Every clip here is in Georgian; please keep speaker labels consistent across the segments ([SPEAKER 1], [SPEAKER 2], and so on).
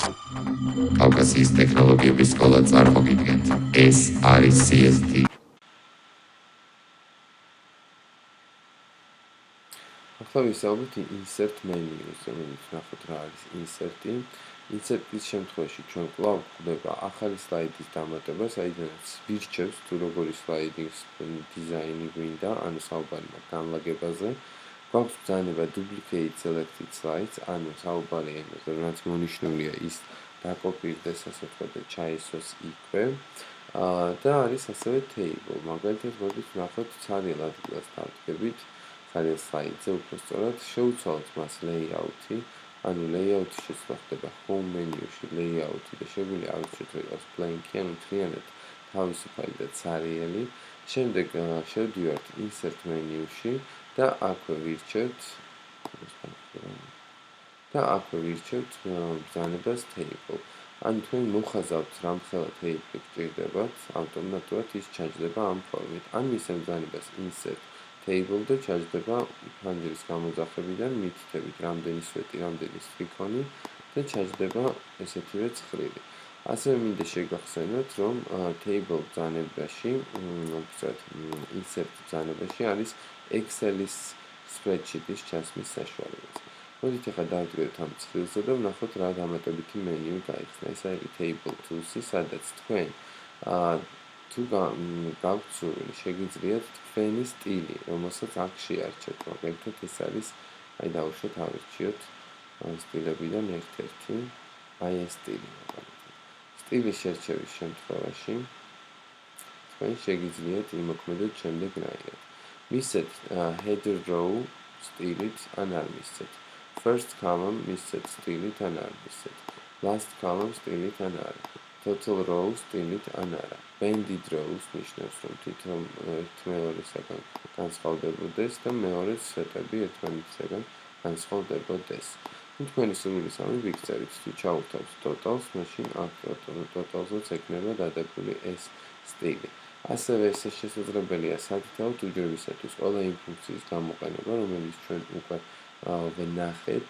[SPEAKER 1] კავკასიის ტექნოლოგიების სკოლა წარმოგიდგენთ. ეს არის CST.
[SPEAKER 2] ახლა ვისაუბრეთ insert menu-ზე, რომელიც ნახოთ რა არის insert-ი. Insert-ის შემთხვევაში ჩვენ კვლავ გვხვდება ახალი სლაიდის დამატება, საიდანაც ვირჩევს თუ როგორი სლაიდის დიზაინი გვინდა, ანუ საუბარია განლაგებაზე. გვაქვს ბრძანება duplicate selected slides, ანუ საუბარია იმაზე, რაც მონიშნულია ის დაკოპირდეს, ასე ვთქვათ, და ჩაისვას იქვე. და არის ასევე table, მაგალითად მოდით ვნახოთ ცარიელ ადგილას დავდგებით. ცარიელ სლაიდზე უბრალოდ შევცვალოთ მას layout-ი, ანუ layout-ი შეცვლა ხდება home menu-ში layout-ი და შეგვიძლია ავირჩიოთ როგორც blank-ი, ანუ მთლიანად თავისუფალი და ცარიელი. შემდეგ შევდივართ insert menu-ში და აქვე ვირჩევთ ბრძანებას table. ანუ თქვენ მოხაზავთ რამხელა table გჭირდებათ, ავტომატურად ის ჩაჯდება ამ ფორმით. ან მისცემთ ბრძანებას insert table და ჩაჯდება ფანჯრის გამოძახებიდან მითითებით რამდენი სვეტი, რამდენი სტრიქონი და ჩაჯდება ესეთივე ცხრილი. ასევე მინდა შეგახსენოთ, რომ table ბრძანებაში, insert ბრძანებაში არის Excel-ის spreadsheet-ის ჩასმის საშუალებაც. მოდით ახლა დავდგეთ ამ ცხრილზე და ვნახოთ რა დამატებითი მენიუ გაიხსნა. ეს არის table tools-ი, სადაც თქვენ თუ გაქვთ სურვილი, შეგიძლიათ თქვენი სტილი, რომელსაც აქ შეარჩევთ. მაგალითად, ეს არის, აი დავუშვათ, ავირჩიოთ სტილებიდან ერთ-ერთი, აი ეს სტილი. სტილის შერჩევის შემთხვევაში თქვენ შეგიძლიათ იმოქმედოთ შემდეგნაირად. მისცეთ header row სტილით, ან არ მისცეთ. First column მისცეთ სტილით, ან არ მისცეთ. Last column სტილით, ან არა. Total row სტილით, ან არა. Banded rows ნიშნავს, რომ თითო ერთმეორისაგან განსხვავდებოდეს და მეორეც სვეტები ერთმანეთისაგან განსხვავდებოდეს. თქვენი სურვილის ამი ვიქცევით, თუ ჩავუთავთ totals, მაშინ აქ totals-ზე ექნება დადებული ეს სტილი. ასევე ეს შესაძლებელია სათითაოდ უჯრებისათვის ყველა იმ ფუნქციის გამოყენება, რომელიც ჩვენ უკვე ვნახეთ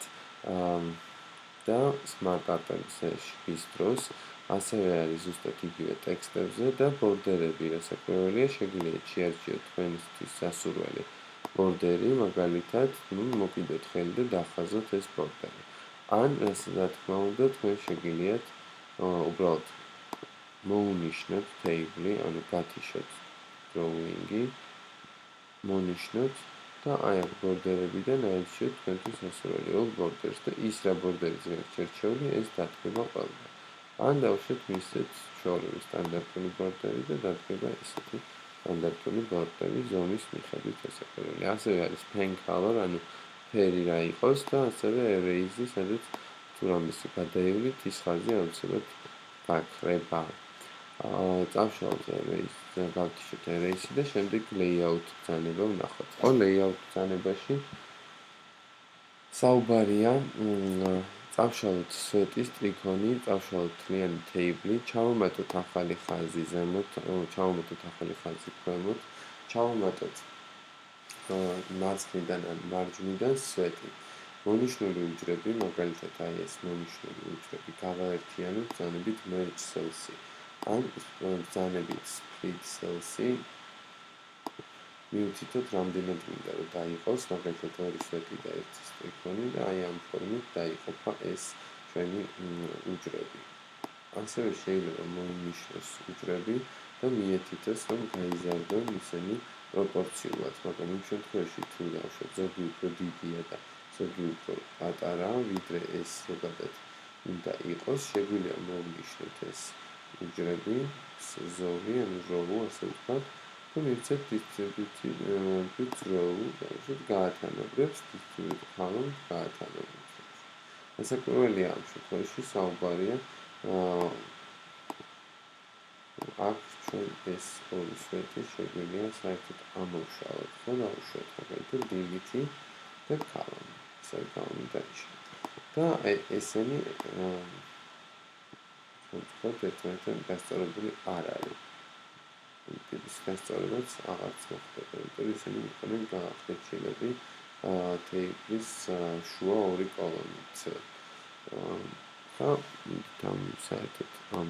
[SPEAKER 2] და smart art-ის დროს. ასევე არის ზუსტად იგივე ტექსტებზე და ბორდერები, რასაკვირველია, შეგვიძლია შეარჩიოთ თქვენთვის სასურველი ბორდერი, მაგალითად, მოკიდოთ ხელი და დახაზოთ ეს ბორდერი. ან, რა თქმა უნდა, თქვენ შეგიძლიათ უბრალოდ მოუნიშნოთ table-ი, ანუ გათიშოთ drawing-ი, მონიშნოთ და აი აქ ბორდერებიდან აირჩიოთ თქვენთვის სასურველი ბორდერს და ის რა ბორდერიც გაქვთ შერჩეული, ეს დადგება ყველგან. ან დავუშვათ მისცეთ ჩვეულებრივი სტანდარტული ბორდერი და დადგება ესეთი სტანდარტული ბორდერი ზონის მიხედვით ესაკურველი. ასევე არის pen color, ანუ ფერი რა იყოს და ასევე erase, სადაც თუ რამეს გადაივლით, ის ხაზი აუცილებლად გაქრება. წავშალოთ erase, გავთიშოთ erase და შემდეგ layout ბრძანება ვნახოთ. ხო, layout ბრძანებაში საუბარია წავშალოთ სვეტის ტრიქონი, წავშალოთ მთლიანი table-ი, ჩავამატოთ ახალი ხაზი ზემოთ, ჩავამატოთ ახალი ხაზი ქვემოთ, ჩავამატოთ მარცხნიდან ან მარჯვნიდან სვეტი. მონიშნული უჯრები, მაგალითად აი ეს მონიშნული უჯრები გავაერთიანოთ ბრძანებით merge cells-ი. ან ბრძანებით split cells-ი. მივუთითოთ რამდენად მინდა რომ დაიყოს, მაგალითად ორი სვეტი და ერთი სტრიქონი და აი ამ ფორმით დაიყოფა ეს ჩვენი უჯრები. ასევე შეიძლება მოინიშნოს უჯრები და მიეთითოს, რომ გაიზარდონ ისინი პროპორციულად, მაგრამ იმ შემთხვევაში თუ დავუშვათ ზოგი უფრო დიდია და ზოგი უფრო პატარა, ვიდრე ეს ზოგადად უნდა იყოს, შეგვიძლია მოვნიშნოთ ეს უჯრები, ზოგი, ანუ row, ასე ვთქვათ. და მივცეთ distributed row, გაათანაბრებს distributed column, გაათანაბრებს. რასაკვირველია ამ შემთხვევაში საუბარია აქ ჩვენ ეს ორი სვეტი შეგვიძლია საერთოდ ამოვშალოთ, ხო, დავუშვათ მაგალითად delete და column, ესე column დაიშალოთ. და ესენი ვთქვათ ერთმანეთთან გასწორებული არ არის. ტიპის გასწორებაც აღარც მოხდება, იმიტომ რომ ისინი იყვნენ გაახდეჩილები table-ის შუა ორი კოლონით. და ამ საერთოდ ამ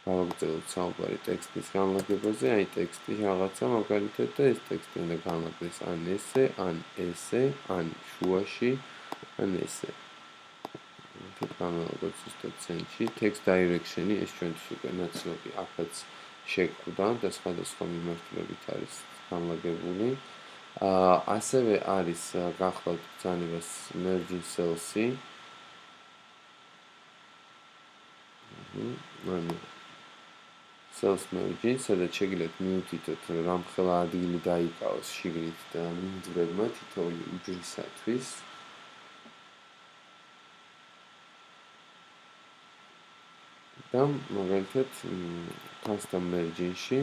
[SPEAKER 2] გავაგრძელოთ საუბარი ტექსტის განლაგებაზე, აი ტექსტი რაღაცა მაგალითად და ეს ტექსტი უნდა განლაგდეს ან ესე, ან შუაში, ან ესე. იქით განლაგოთ ზუსტად ცენტრში. Text direction-ი ეს ჩვენთვის უკვე ნაცნობი აქაც შეგვდა და სხვადასხვა მიმართულებით არის განლაგებული. ასევე არის გახლავთ ბრძანებას merging cells-ი. ანუ cells merging, სადაც შეგიძლიათ მიუთითოთ რამხელა ადგილი დაიკავოს შიგნით და მინდვრებმა თითოეული უჯრისათვის. და მაგალითად custom merging-ში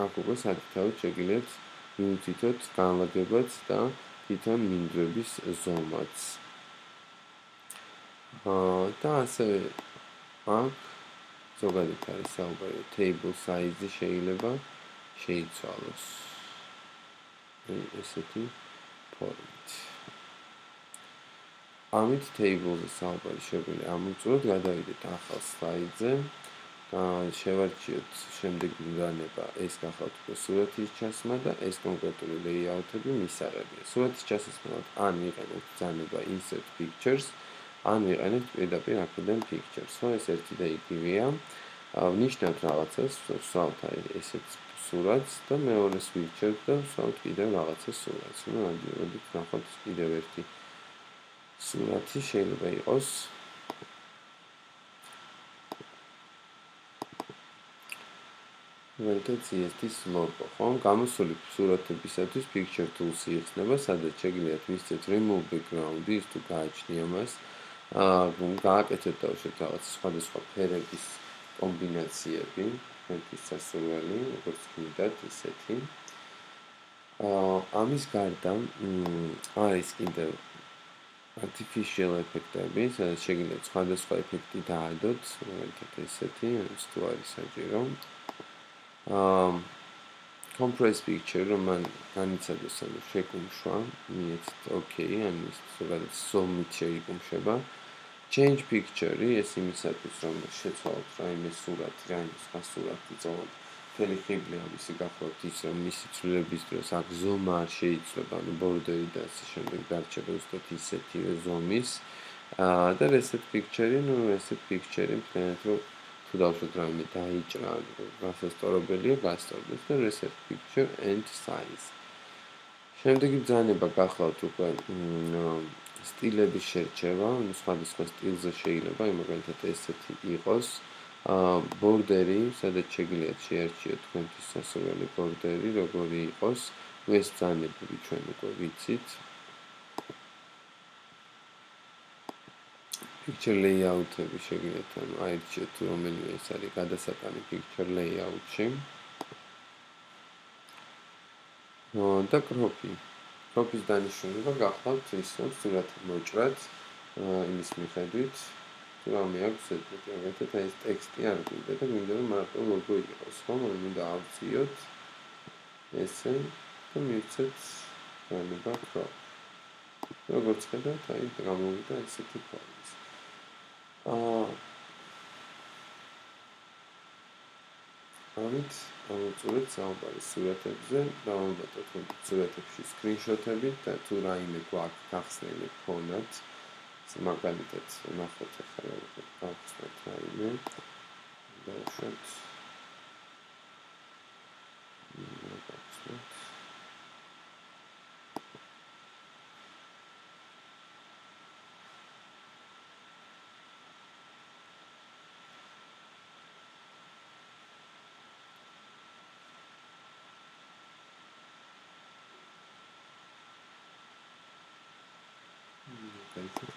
[SPEAKER 2] აქ უკვე საკითხავით შეგიძლიათ მიუთითოთ განლაგებაც და თვითონ მინდვრების ზომაც. და ასევე აქ ზოგადად არის საუბარი table size-ი შეიძლება შეიცვალოს. ესეთი ფორმით. ამით table-ზე საუბარი შეგვიძლია ამოვწუროთ, გადავიდეთ ახალ სლაიდზე. შევარჩიოთ შემდეგი ბრძანება, ეს გახავთ უკვე სურათის ჩასმა და ეს კონკრეტული layout-ები მისაღებია. სურათის ჩასასვლელად ან ვიყენებთ ბრძანება insert pictures, ან ვიყენებთ პირდაპირ აქედან pictures. ხო, ეს ერთი და იგივეა. ვნიშნავთ რაღაცას, ვსვავთ ესეთ სურათს და მეორეს ვირჩევთ და ვსვავთ კიდევ რაღაცა სურათს. ნუ ადიდებით ნახოთ კიდევ ერთი სურათი შეიძლება იყოს მაგალითად CSS logo, ხო? გამოსული სურათებისათვის picture tools-ი იხსნება, სადაც შეგიძლიათ მისცეთ remove background-ი, ის თუ გააჩნია მას. გააკეთეთ დავუშვათ რაღაც სხვადასხვა ფერების კომბინაციები, თქვენთვის სასურველი, როგორც გინდათ ისეთი. ამის გარდა არის კიდევ artificial effect-ები, სადაც შეგიძლიათ სხვადასხვა ეფექტი დაადოთ, მაგალითად ესეთი, ეს თუ არის საჭირო. compress picture, რომ მან განიცადოს ანუ შეკუმშვა, მიეცეთ OK, ან ის ზოგადად ზომით შეიკუმშება. change picture-ი ეს იმისათვის, რომ შეცვალოთ რაიმე სურათი, რაიმე სხვა სურათი წავოთ. მთელი ხიბლი ამისი გახლავთ ის, რომ მისი ცვლილების დროს აქ ზომა არ შეიცვლება, ანუ ბორდერი და ასე შემდეგ დარჩება ზუსტად ისეთივე ზომის. და reset picture-ი, ნუ reset picture-ი მთლიანად რომ თუ დავუშვათ რაიმე დაიჭრა, გასასწორებელია, გასწორდეს და reset picture and size. შემდეგი ბრძანება გახლავთ უკვე სტილების შერჩევა, სხვადასხვა სტილზე შეიძლება, მაგალითად ესეთი იყოს. ბორდერი, სადაც შეგიძლიათ შეარჩიოთ თქვენთვის სასურველი ბორდერი, როგორი იყოს. ეს ბრძანებები ჩვენ უკვე ვიცით. picture layout-ები შეგიძლიათ ანუ აირჩიოთ რომელიმე ეს არის გადასატანი picture layout-ში. და crop-ი. crop-ის დანიშნულება გახლავთ ის, რომ სურათი მოჭრათ იმის მიხედვით, თუ რამე აქვს ზედმეტი. მაგალითად ეს ტექსტი არ გვინდა და გვინდა რომ მარტო ლოგო იყოს, ხო? უნდა ავწიოთ ესე და მივცეთ ბრძანება crop. როგორც ხედავთ, აი გამოვიდა ესეთი ფორმის. ამით ამოვწურეთ საუბარი სურათებზე, დავამატოთ სურათებში screenshot-ები და თუ რაიმე გვაქვს გახსნილი ფონად, მაგალითად ნახოთ ახლა როგორ გავხსნათ რაიმე. დავუშვათ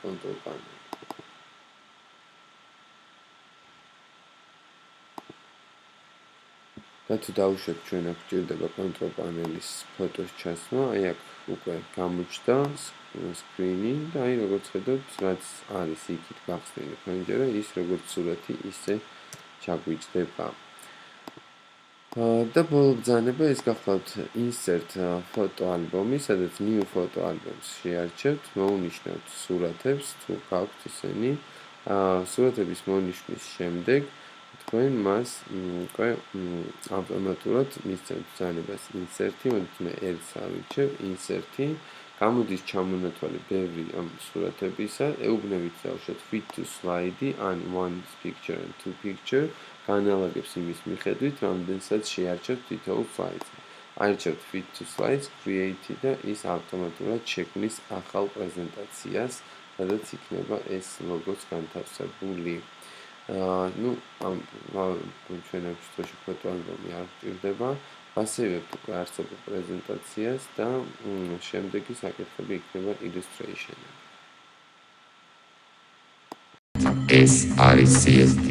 [SPEAKER 2] control panel. და თუ დავუშვათ ჩვენ აქ გვჭირდება control panel-ის ფოტოს ჩასმა, აი აქ უკვე გამოჩნდა screen-ი და აი როგორც ხედავთ, რაც არის იქით გახსნილი ფენჯერა, ის როგორც სურათი ისე ჩაგვიჭდება. და ბოლო ბრძანება ის გახლავთ insert photo album-ი, სადაც new photo album-ს შეარჩევთ, მოუნიშნავთ სურათებს, თუ გაქვთ ისინი. სურათების მონიშნის შემდეგ თქვენ მას უკვე ავტომატურად მისცემთ ბრძანებას insert-ი, მოდით მე R-ს ავირჩევ, insert-ი, გამოდის ჩამონათვალი ბევრი ამ სურათებისა, ეუბნებით დავუშვათ fit to slide-ი, ან one picture and two picture, განალაგებს იმის მიხედვით, რამდენსაც შეარჩევთ თითოეულ სლაიდს. აირჩევთ fit to slides, create-ი და ის ავტომატურად შექმნის ახალ პრეზენტაციას, სადაც იქნება ეს ლოგოც განთავსებული. ჩვენებს თოში ფოტო ალბომი არ გვჭირდება, ვასეირებთ უკვე არსებულ პრეზენტაციას და შემდეგი საკითხები იქნება illustration-ები.
[SPEAKER 1] ეს არის CSD.